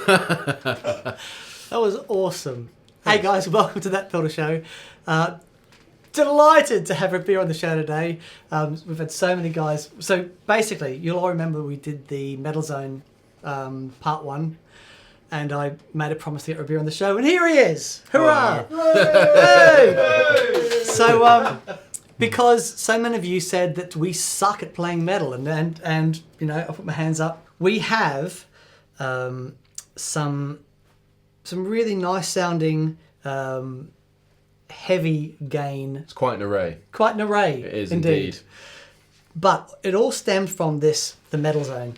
That was awesome. Hey guys, welcome to That Filter Show. Delighted to have Rabea on the show today. We've had so many guys. So basically, you'll all remember we did the Metal Zone part 1, and I made a promise to get Rabea on the show, and here he is! Hurrah! Hey! So, because so many of you said that we suck at playing metal, and you know, I put my hands up. We have some really nice sounding heavy gain. It's quite an array. Quite an array. It is indeed. But it all stemmed from the Metal Zone.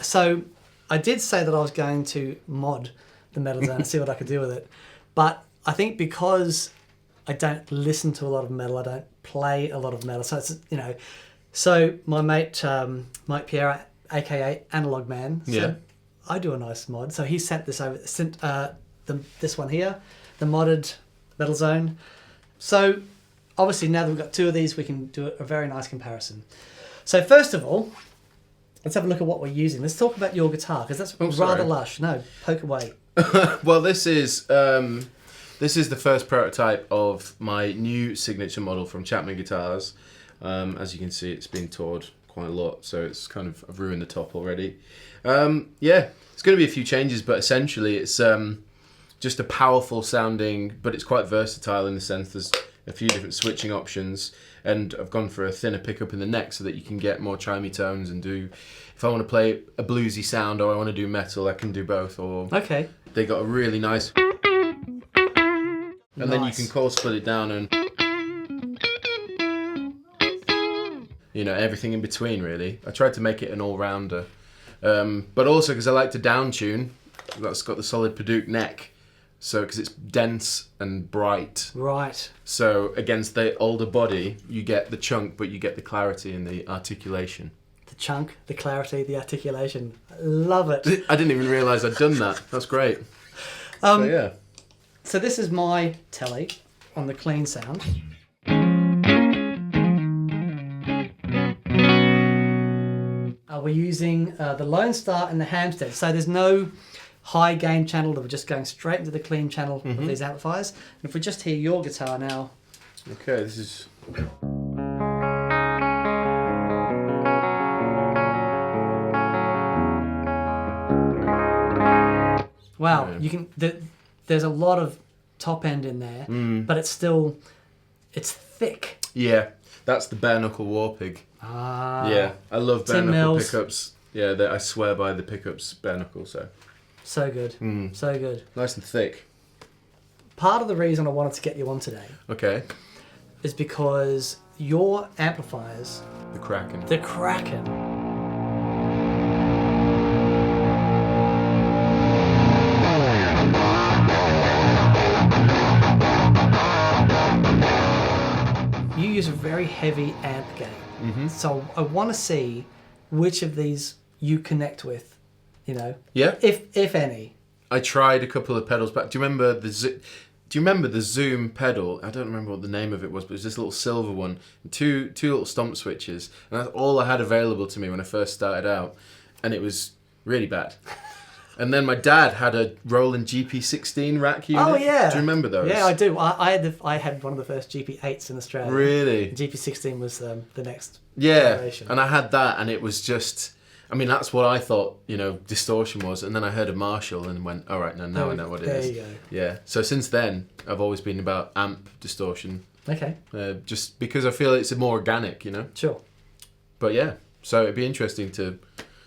So I did say that I was going to mod the Metal Zone and see what I could do with it. But I think because I don't listen to a lot of metal, I don't play a lot of metal. So it's, you know, so my mate Mike Pierre, aka Analog Man, said, I do a nice mod. So he sent this over, this one here, the modded Metal Zone. So obviously now that we've got 2 of these, we can do a very nice comparison. So first of all, let's have a look at what we're using. Let's talk about your guitar, because that's rather lush. No, poke away. Well, this is the first prototype of my new signature model from Chapman Guitars. As you can see, it's been toured quite a lot, so it's kind of, I've ruined the top already. Yeah, it's going to be a few changes, but essentially it's just a powerful sounding, but it's quite versatile in the sense there's a few different switching options, and I've gone for a thinner pickup in the neck so that you can get more chimey tones and do, if I want to play a bluesy sound or I want to do metal, I can do both. Or okay, they got a really nice, and then you can chord split it down and, you know, everything in between really. I tried to make it an all-rounder, but also because I like to down tune, that's got the solid Padauk neck. So, because it's dense and bright. Right. So, against the older body, you get the chunk, but you get the clarity and the articulation. The chunk, the clarity, the articulation. I love it. I didn't even realise I'd done that. That's great. So, yeah. So, this is my Tele on the clean sound. We're using the Lone Star and the Hampstead. So, there's no high gain channel, that we're just going straight into the clean channel of these amplifiers. And if we just hear your guitar now. Okay, this is... Wow, you can. There's a lot of top end in there, but it's still, it's thick. Yeah, that's the bare knuckle Warpig. Ah. Yeah, I love bare knuckle Mills. pickups. Yeah, I swear by the pickups bare knuckle. So good, so good. Nice and thick. Part of the reason I wanted to get you on today, okay, is because your amplifiers, the Kraken. You use a very heavy amp gain, so I want to see which of these you connect with. You know, yeah. If any. I tried a couple of pedals back. Do you remember the Zoom pedal? I don't remember what the name of it was, but it was this little silver one, two little stomp switches, and that's all I had available to me when I first started out, and it was really bad. And then my dad had a Roland GP16 rack unit. Oh yeah. Do you remember those? Yeah, I do. I had one of the first GP8s in Australia. Really? GP16 was the next generation. And I had that, and it was just. I mean, that's what I thought, you know, distortion was, and then I heard a Marshall and went, all right, now I know what it is. There you go. Yeah. So since then, I've always been about amp distortion. Okay. Just because I feel it's more organic, you know. Sure. But yeah, so it'd be interesting to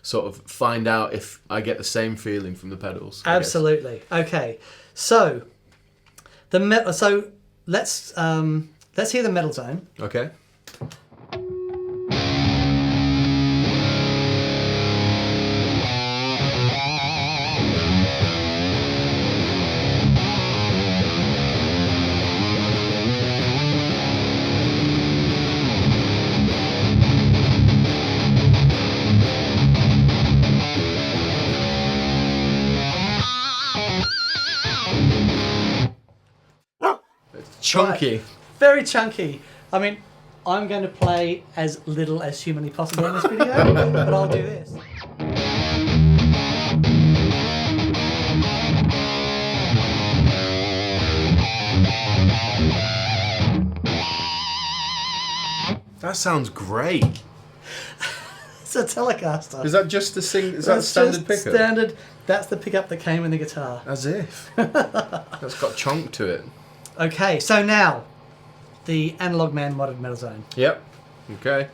sort of find out if I get the same feeling from the pedals. Absolutely. Okay. So let's hear the Metal Zone. Okay. Chunky. Right. Very chunky. I mean, I'm going to play as little as humanly possible in this video, but I'll do this. That sounds great. It's a Telecaster. Is that just the Is that a standard just pickup? Standard. That's the pickup that came in the guitar. As if. That's got chonk to it. Okay, so now the Analog Man modded Metal Zone. Yep. Okay.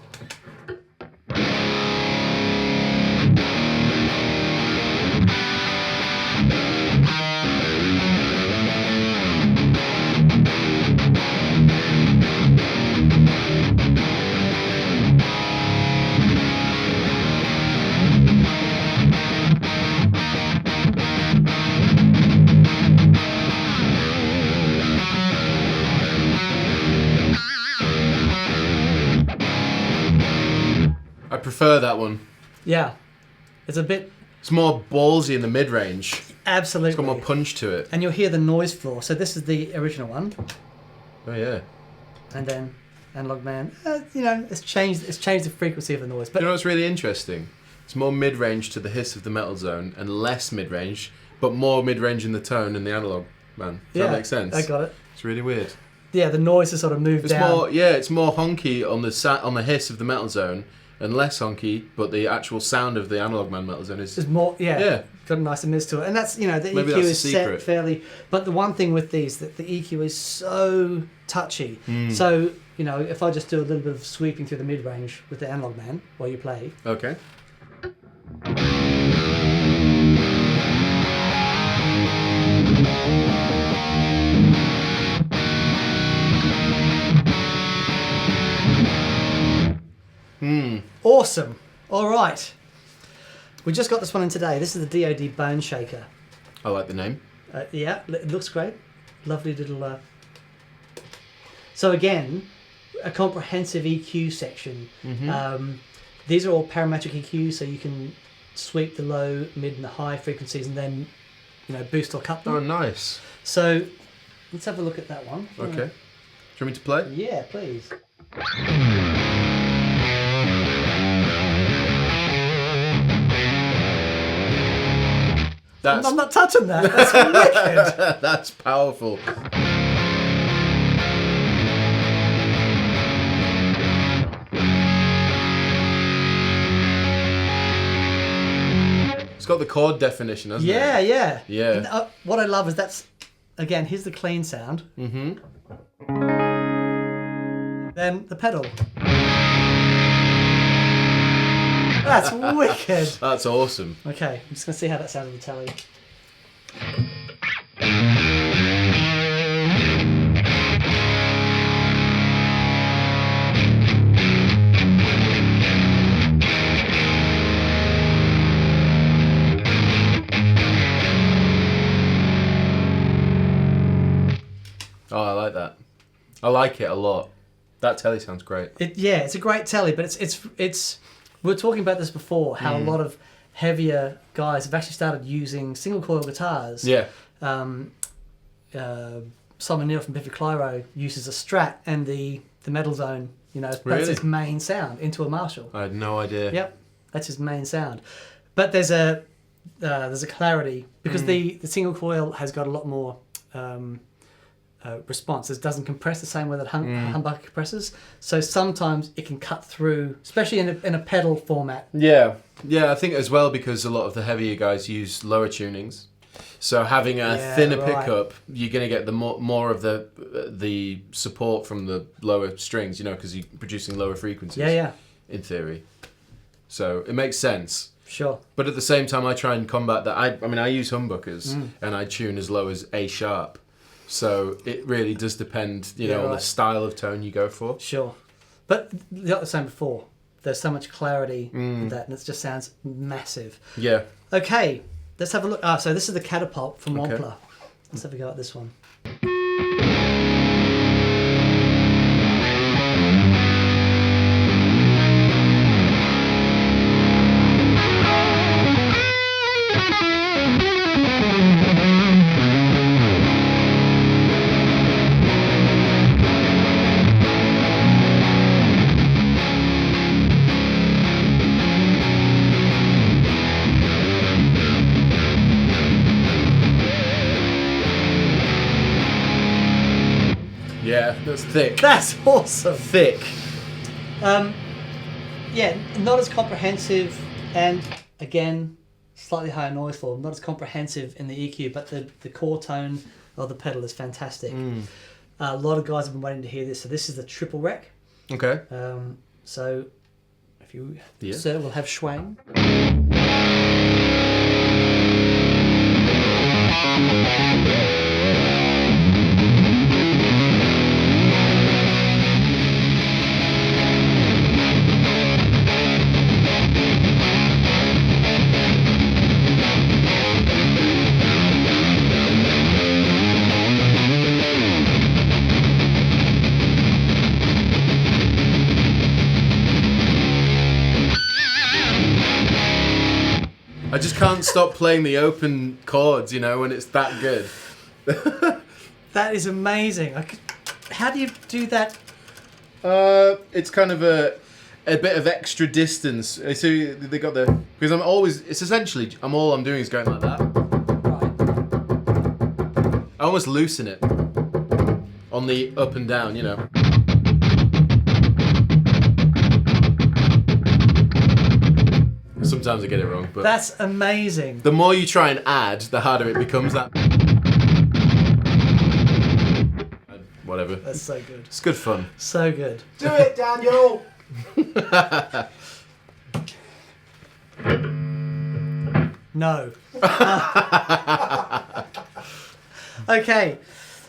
I prefer that one. Yeah, it's a bit It's more ballsy in the mid-range. absolutely. It's got more punch to it. And you'll hear the noise floor. So this is the original one, Oh yeah. and then Analog Man. You know, it's changed. It's changed the frequency of the noise. But You know what's really interesting? It's more mid-range to the hiss of the Metal Zone and less mid-range, but more mid-range in the tone in the Analog Man. Does that make sense? I got it. It's really weird. Yeah, the noise has sort of moved It's down. more, yeah, it's more honky on the hiss of the Metal Zone and less honky, but the actual sound of the Analog Man Metal Zone is. There's more, Yeah. got a nice miss to it, and that's, you know, the Maybe EQ that's the is set secret. fairly. But the one thing with these, that the EQ is so touchy. Hmm. So you know, if I just do a little bit of sweeping through the mid range with the Analog Man while you play, Okay. awesome. All right, we just got this one in today. This is the DOD Boneshaker. I like the name. Yeah, it looks great. Lovely little. So again, a comprehensive EQ section. These are all parametric EQs, so you can sweep the low, mid, and the high frequencies, and then, you know, boost or cut them. Oh, nice. So let's have a look at that one. Okay. Do you want me to play? Yeah, please. That's I'm not touching that. That's wicked. that's powerful. It's got the chord definition, hasn't Yeah, it? yeah. Yeah. And, what I love is that's, again, here's the clean sound. Mm-hmm. Then the pedal. That's wicked. That's awesome. Okay, I'm just going to see how that sounds on the Tele. Oh, I like that. I like it a lot. That Tele sounds great. Yeah, it's a great Tele, but it's. We were talking about this before. How a lot of heavier guys have actually started using single coil guitars. Yeah. Simon Neil from Biffy Clyro uses a Strat and the Metal Zone. You know, Really? that's his main sound into a Marshall. I had no idea. Yep, that's his main sound. But there's a clarity because the single coil has got a lot more response. It doesn't compress the same way that humbucker compresses. So sometimes it can cut through, especially in a pedal format. Yeah. Yeah, I think as well because a lot of the heavier guys use lower tunings. So having a thinner pickup, you're going to get the more of the support from the lower strings, you know, because you're producing lower frequencies. Yeah. In theory. So it makes sense. Sure. But at the same time, I try and combat that. I mean, I use humbuckers and I tune as low as A sharp. So it really does depend, you know, on the style of tone you go for. Sure. But like I was saying before, there's so much clarity in that, and it just sounds massive. Yeah. Okay, let's have a look. So this is the CataPulp from Okay. Wampler. Let's have a go at this one. Yeah, that's thick. That's awesome. Thick. Yeah, not as comprehensive, and again, slightly higher noise floor. Not as comprehensive in the EQ, but the core tone of the pedal is fantastic. A lot of guys have been waiting to hear this. So this is the triple rec. Okay. So if you, sir, will have Schwang. I just can't stop playing the open chords, you know, when it's that good. That is amazing. How do you do that? It's kind of a bit of extra distance. So they got the, because it's essentially, all I'm doing is going like that. Right. I almost loosen it on the up and down, you know. Sometimes I get it wrong, but That's amazing. the more you try and add, the harder it becomes. That whatever. That's so good. It's good fun. So good. Do it, Daniel! No. Okay.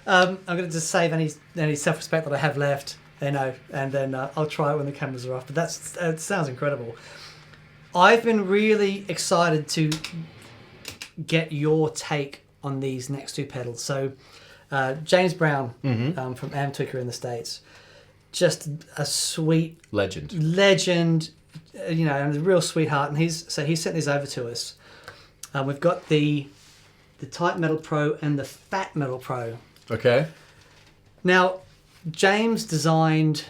I'm going to just save any self-respect that I have left, and then I'll try it when the cameras are off. But it sounds incredible. I've been really excited to get your take on these next two pedals. So, James Brown from Amptweaker in the States, just a sweet Legend. You know, and a real sweetheart. And he sent these over to us. We've got the Tight Metal Pro and the Fat Metal Pro. Okay. Now, James designed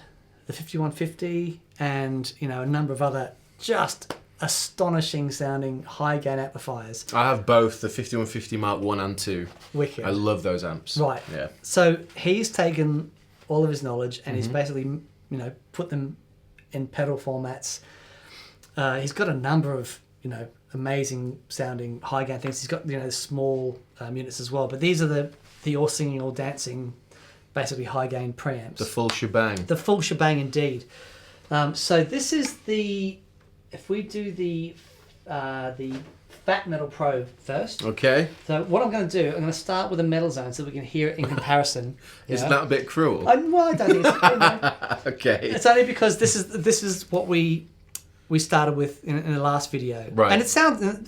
the 5150 and, you know, a number of other just astonishing sounding high gain amplifiers. I have both the 5150 Mark 1 and 2. Wicked. I love those amps. Right. Yeah. So he's taken all of his knowledge and he's basically, you know, put them in pedal formats. He's got a number of, you know, amazing sounding high gain things. He's got, you know, small units as well. But these are the all singing, all dancing, basically high gain preamps. The full shebang. The full shebang indeed. So this is if we do the Fat Metal Pro first. Okay. So what I'm going to do, I'm going to start with a metal zone so we can hear it in comparison. Isn't that a bit cruel? Well, I don't think it's you know, Okay. it's only because this is what we started with in the last video. Right. And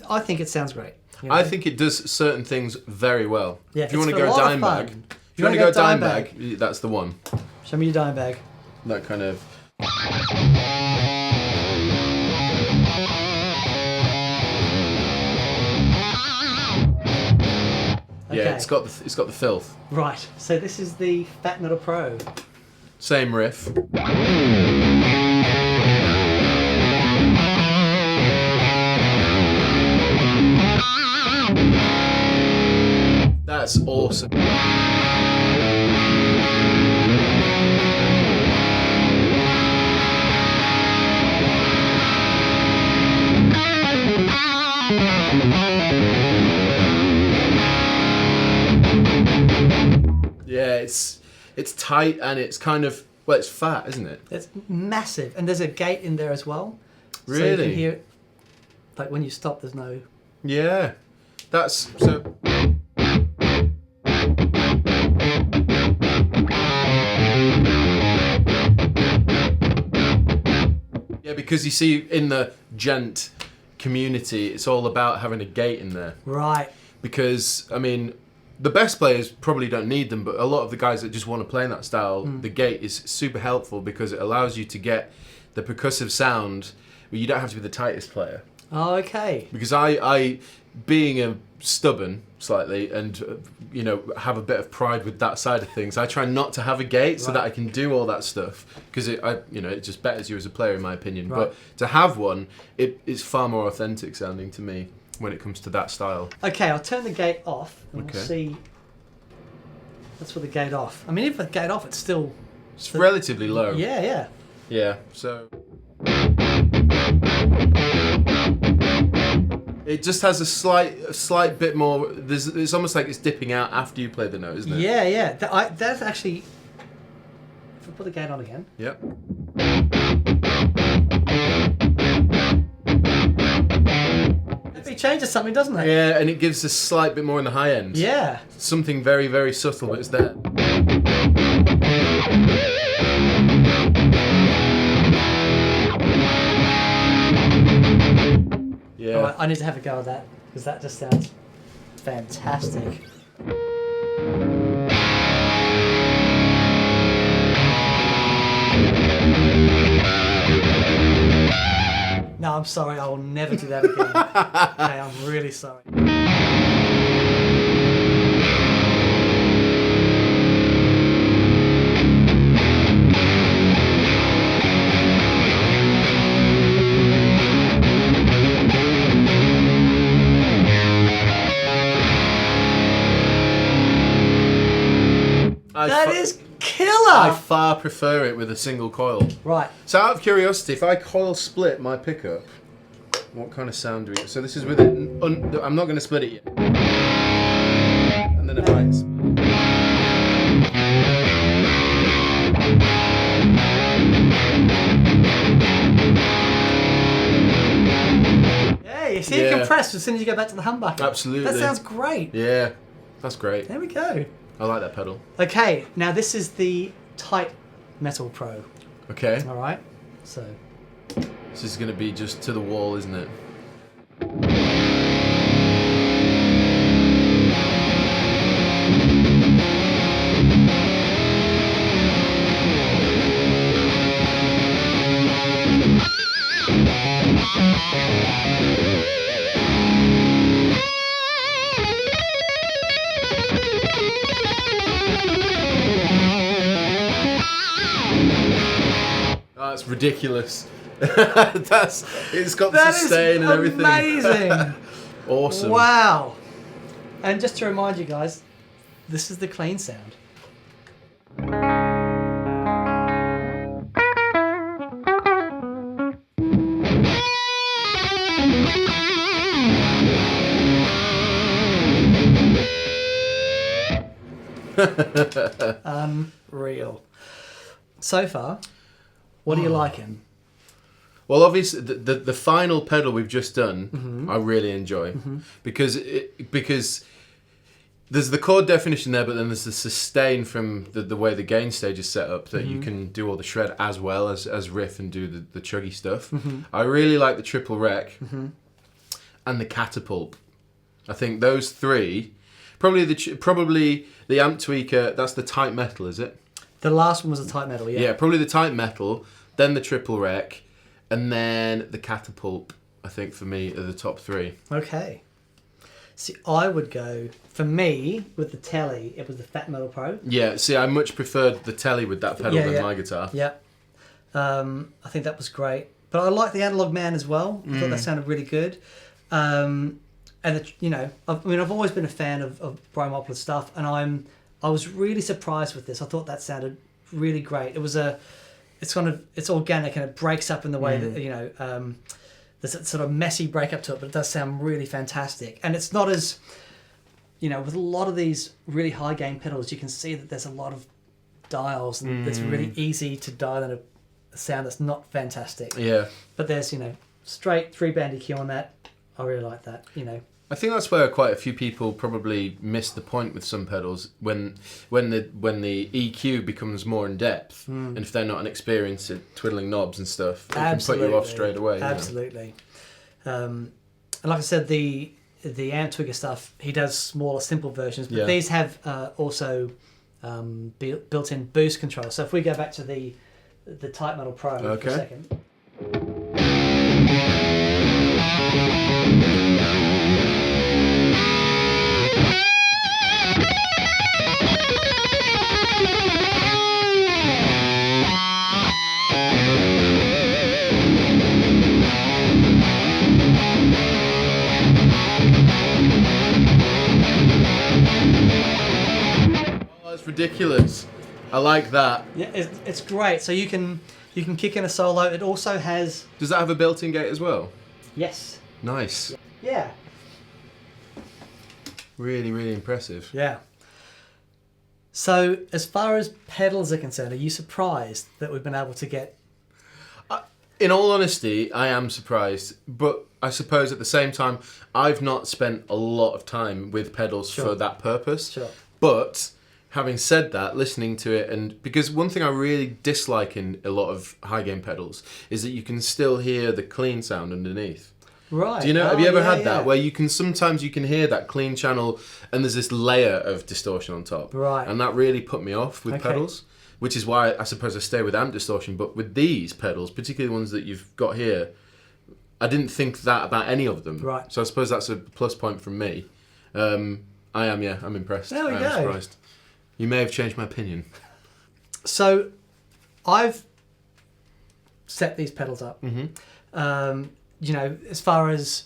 I think it sounds great. You know? I think it does certain things very well. Yeah, If you want to it's a go lot of Dimebag, fun. if you want to go Dimebag, that's the one. Show me your Dimebag. That kind of. Okay. Yeah, it's got the filth. Right. So this is the Fat Metal Pro. Same riff. That's awesome. Yeah, it's tight and it's kind of, well, it's fat, isn't it? It's massive, and there's a gate in there as well. So you Really? can hear it, like when you stop, there's no. Yeah, that's so. Yeah, because you see in the gent community, it's all about having a gate in there. Right. Because, I mean, the best players probably don't need them, but a lot of the guys that just want to play in that style, the gate is super helpful because it allows you to get the percussive sound where you don't have to be the tightest player. Oh, okay. Because I being a stubborn slightly and you know, have a bit of pride with that side of things, I try not to have a gate so that I can do all that stuff because it just betters you as a player in my opinion. Right. But to have one, it's far more authentic sounding to me when it comes to that style. Okay, I'll turn the gate off and we'll see. Let's put the gate off. I mean, if the gate off, it's still. It's relatively low. Yeah, yeah. Yeah, so it just has a slight bit more. It's almost like it's dipping out after you play the note, isn't it? Yeah, yeah. That's actually. If we put the gate on again. Yep. It changes something, doesn't it? Yeah, and it gives a slight bit more in the high end. Yeah. Something very, very subtle, but it's there. Yeah. All right, I need to have a go at that because that just sounds fantastic. No, I'm sorry. I will never do that again. Okay, I'm really sorry. That is killer! I far prefer it with a single coil. Right. So out of curiosity, if I coil split my pickup, what kind of sound do we get? So this is with it. I'm not going to split it yet. And then if I split it. Yeah, you see it compressed as soon as you go back to the humbucker. Absolutely. That sounds great. Yeah, that's great. There we go. I like that pedal. Okay, now this is the Tight Metal Pro. Okay. All right. So. This is going to be just to the wall, isn't it? That's ridiculous. It's got the sustain and everything. Amazing. Awesome. Wow. And just to remind you guys, this is the clean sound. Unreal. So far, what are you liking? Well, obviously, the final pedal we've just done, I really enjoy because there's the chord definition there, but then there's the sustain from the way the gain stage is set up that you can do all the shred as well as riff and do the chuggy stuff. I really like the triple rec and the CataPulp. I think those three, probably the Amptweaker. That's the tight metal, is it? The last one was a tight metal, yeah. Yeah, probably the tight metal, then the triple rec, and then the CataPulp. I think for me are the top three. Okay. See, I would go, for me, with the Tele, it was the Fat Metal Pro. Yeah, see, I much preferred the Tele with that pedal than my guitar. Yeah. I think that was great. But I like the Analog Man as well. I thought that sounded really good. And, I've always been a fan of Brian Wampler's stuff, and I was really surprised with this. I thought that sounded really great. It's organic and it breaks up in the way that, there's a sort of messy breakup to it, but it does sound really fantastic. And it's not as, with a lot of these really high gain pedals, you can see that there's a lot of dials and it's really easy to dial in a sound that's not fantastic. Yeah. But there's, straight 3-band EQ on that. I really like that, I think that's where quite a few people probably miss the point with some pedals when the EQ becomes more in depth, and if they're not an experienced at twiddling knobs and stuff, it can put you off straight away. Absolutely. And like I said, the Amptweaker stuff, he does smaller, simple versions, but these have also built-in boost control. So if we go back to the Tight Metal Pro for a second. Oh, that's ridiculous. I like that. Yeah, it's great. So you can You can kick in a solo. It also has... Does that have a built-in gate as well? Yes. Nice. Yeah. Really, really impressive. Yeah. So, as far as pedals are concerned, are you surprised that we've been able to get... In all honesty, I am surprised, but I suppose at the same time, I've not spent a lot of time with pedals for that purpose. Sure. But having said that, listening to it, and because one thing I really dislike in a lot of high gain pedals is that you can still hear the clean sound underneath. Right. Do you know? Have you ever had that where you can sometimes hear that clean channel and there's this layer of distortion on top. Right. And that really put me off with pedals. Which is why I suppose I stay with amp distortion, but with these pedals, particularly the ones that you've got here, I didn't think that about any of them. Right. So I suppose that's a plus point from me. I'm impressed. There we I go. am surprised. You may have changed my opinion. So, I've set these pedals up. Mm-hmm. You know, as far as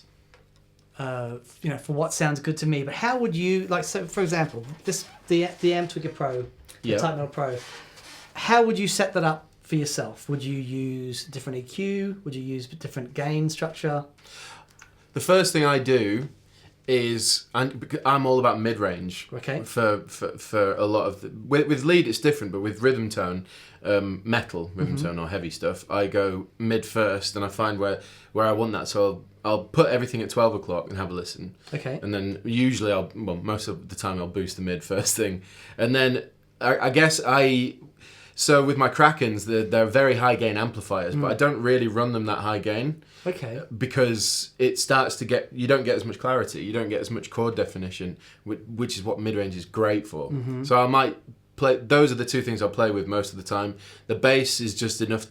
you know, for what sounds good to me. But how would you like? So, for example, the Amptweaker Pro, the Type Metal Pro. How would you set that up for yourself? Would you use different EQ? Would you use different gain structure? The first thing I do is I'm all about mid-range. Okay. For a lot of with lead it's different, but with rhythm tone, metal rhythm tone or heavy stuff, I go mid first, and I find where I want that. So I'll put everything at 12 o'clock and have a listen. Okay. And then usually most of the time I'll boost the mid first thing, and then I guess So with my Krakens, they're very high gain amplifiers, but I don't really run them that high gain. Okay. Because it starts to you don't get as much clarity, you don't get as much chord definition, which is what mid-range is great for. Mm-hmm. So I might play, those are the two things I'll play with most of the time. The bass is just enough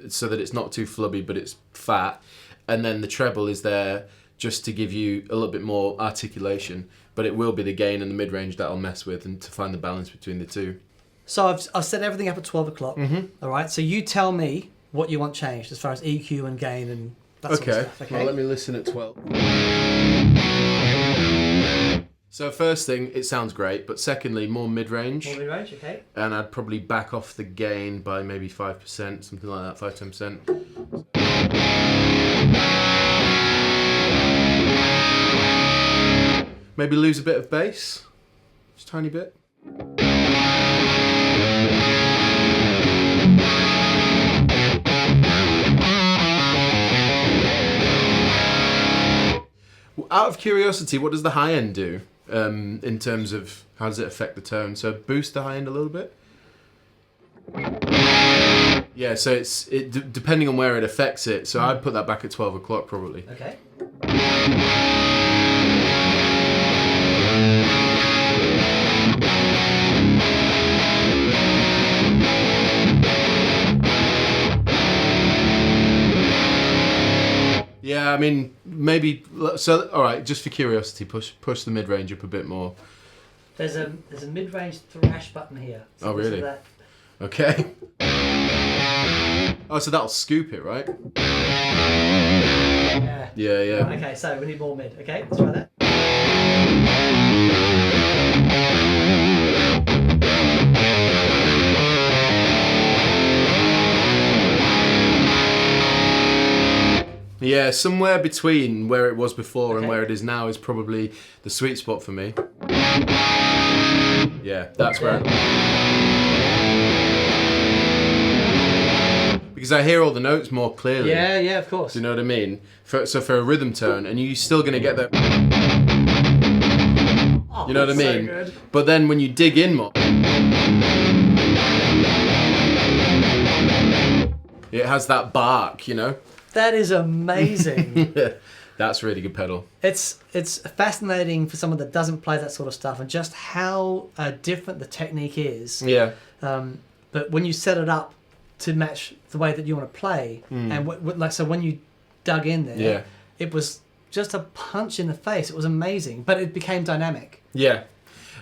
so that it's not too flubby, but it's fat. And then the treble is there just to give you a little bit more articulation, but it will be the gain and the mid-range that I'll mess with and to find the balance between the two. So I've set everything up at 12 o'clock. Mm-hmm. All right. So you tell me what you want changed as far as EQ and gain and that sort of stuff. Okay. Well, let me listen at 12. So first thing, it sounds great, but secondly, more mid-range. More mid-range, okay. And I'd probably back off the gain by maybe 5%, something like that, 5-10%. Maybe lose a bit of bass, just a tiny bit. Out of curiosity, what does the high end do in terms of how does it affect the tone? So boost the high end a little bit. Yeah, so it's depending on where it affects it. So I'd put that back at 12 o'clock probably. Okay. Yeah, I mean, maybe, so, all right, just for curiosity, push the mid-range up a bit more. There's a mid-range thrash button here. So oh, really? Okay. Oh, so that'll scoop it, right? Yeah. Yeah, yeah. Okay, so we need more mid. Okay, let's try that. Yeah, somewhere between where it was before and where it is now is probably the sweet spot for me. Yeah, that's where. Because I hear all the notes more clearly. Yeah, yeah, of course. Do you know what I mean? So for a rhythm tone, and you're still going to get that. Oh, you know what I mean? So good. But then when you dig in more, it has that bark, you know? That is amazing. That's a really good pedal. It's fascinating for someone that doesn't play that sort of stuff and just how different the technique is. Yeah. But when you set it up to match the way that you want to play, and like so when you dug in there, it was just a punch in the face. It was amazing, but it became dynamic. Yeah.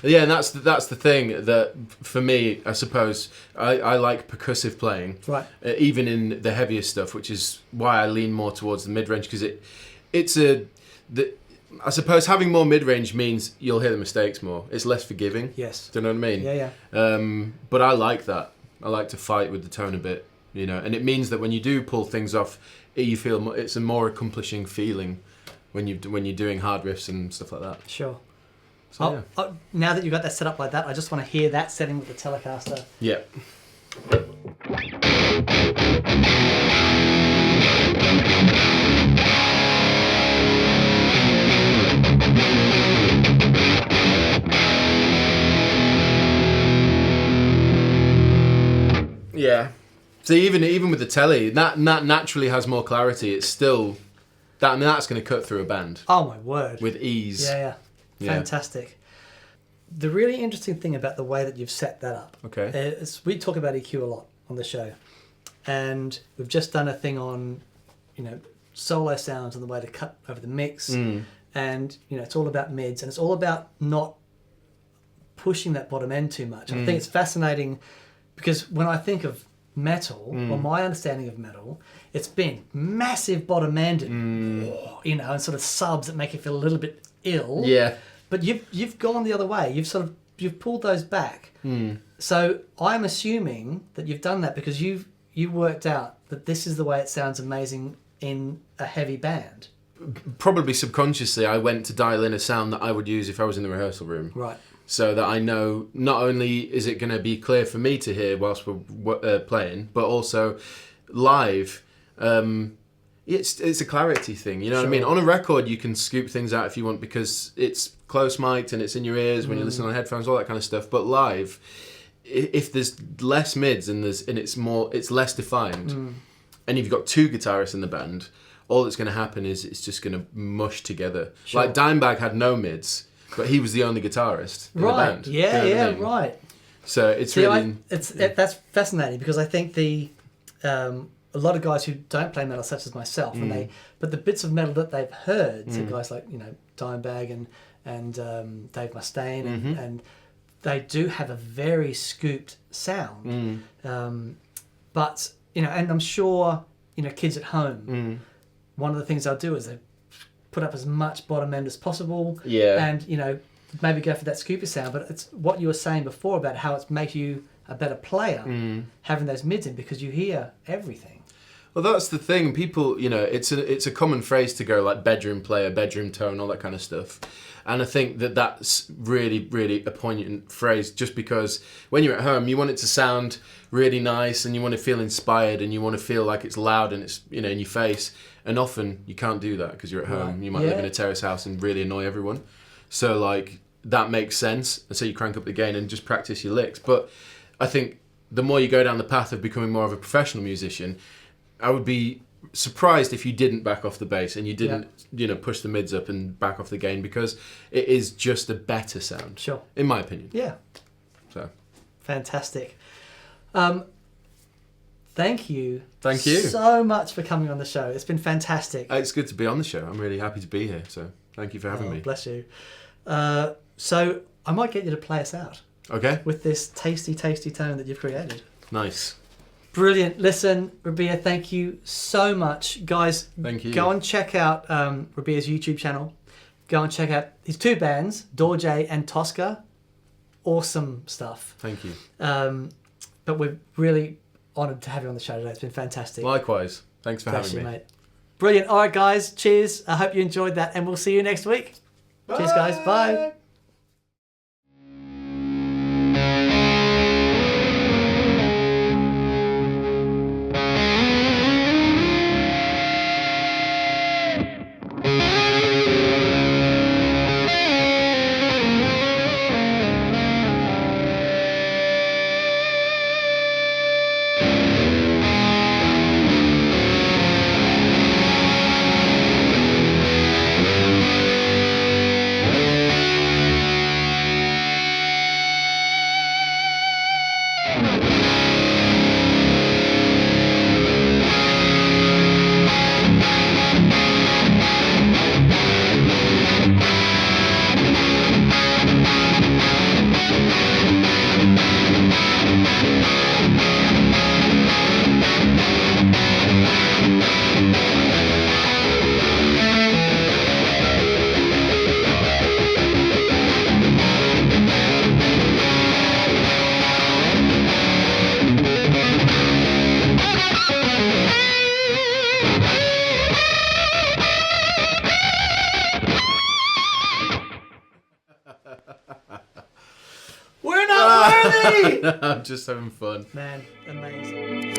Yeah, and that's the thing that for me, I suppose, I like percussive playing, right? Even in the heavier stuff, which is why I lean more towards the mid range because I suppose having more mid range means you'll hear the mistakes more. It's less forgiving. Yes. Do you know what I mean? Yeah, yeah. But I like that. I like to fight with the tone a bit. you know, and it means that when you do pull things off, you feel it's a more accomplishing feeling when you're doing hard riffs and stuff like that. Sure. So, yeah. Now that you've got that set up like that, I just want to hear that setting with the Telecaster. Yeah. Yeah. So even with the Tele, that naturally has more clarity. It's still that's going to cut through a band. Oh my word! With ease. Yeah. Fantastic. The really interesting thing about the way that you've set that up, is we talk about EQ a lot on the show, and we've just done a thing on, you know, solo sounds and the way to cut over the mix, and you know, it's all about mids, and it's all about not pushing that bottom end too much. And I think it's fascinating because when I think of metal, or my understanding of metal, it's been massive bottom end, and, you know, and sort of subs that make you feel a little bit ill. Yeah. But you've gone the other way. You've pulled those back. So I'm assuming that you've done that because you worked out that this is the way it sounds amazing in a heavy band. Probably subconsciously, I went to dial in a sound that I would use if I was in the rehearsal room. Right. So that I know not only is it going to be clear for me to hear whilst we're playing, but also live. It's a clarity thing, you know what I mean? On a record, you can scoop things out if you want because it's close mic'd and it's in your ears when you listen on headphones, all that kind of stuff. But live, if there's less mids and it's less defined, and you've got two guitarists in the band, all that's going to happen is it's just going to mush together. Sure. Like Dimebag had no mids, but he was the only guitarist in the band. Yeah, you know what I mean? right. So it's really... that's fascinating because I think a lot of guys who don't play metal, such as myself, but the bits of metal that they've heard, so guys like, you know, Dimebag and Dave Mustaine, and they do have a very scooped sound. But, you know, and I'm sure, you know, kids at home, one of the things they'll do is they put up as much bottom end as possible. Yeah. And, you know, maybe go for that scoopy sound. But it's what you were saying before about how it's makes you a better player having those mids in because you hear everything. Well, that's the thing. People, you know, it's a common phrase to go like bedroom player, bedroom tone, all that kind of stuff. And I think that's really, really a poignant phrase just because when you're at home, you want it to sound really nice and you want to feel inspired and you want to feel like it's loud and it's, you know, in your face. And often you can't do that because you're at home. Right. You might live in a terrace house and really annoy everyone. So, like, that makes sense. And so you crank up the gain and just practice your licks. But I think the more you go down the path of becoming more of a professional musician, I would be surprised if you didn't back off the bass and you didn't, you know, push the mids up and back off the gain because it is just a better sound. Sure. In my opinion. Yeah. So. Fantastic. Thank you. Thank you so much for coming on the show. It's been fantastic. It's good to be on the show. I'm really happy to be here. So thank you for having me. Bless you. So I might get you to play us out. Okay. With this tasty, tasty tone that you've created. Nice. Brilliant. Listen, Rabea, thank you so much. Guys, thank you. Go and check out Rabea's YouTube channel. Go and check out his two bands, Dorje and Toska. Awesome stuff. Thank you. But we're really honoured to have you on the show today. It's been fantastic. Likewise. Thanks for having me. Mate. Brilliant. All right, guys. Cheers. I hope you enjoyed that, and we'll see you next week. Bye. Cheers, guys. Bye. me! I'm just having fun. Man, amazing.